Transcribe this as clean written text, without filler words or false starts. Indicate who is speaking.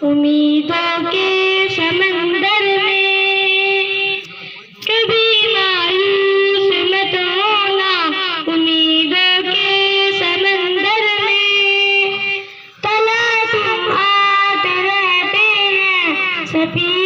Speaker 1: उम्मीदों के समंदर में कभी मायूस मत होना, उम्मीदों के समंदर में तला तुम आते रहते हैं सफी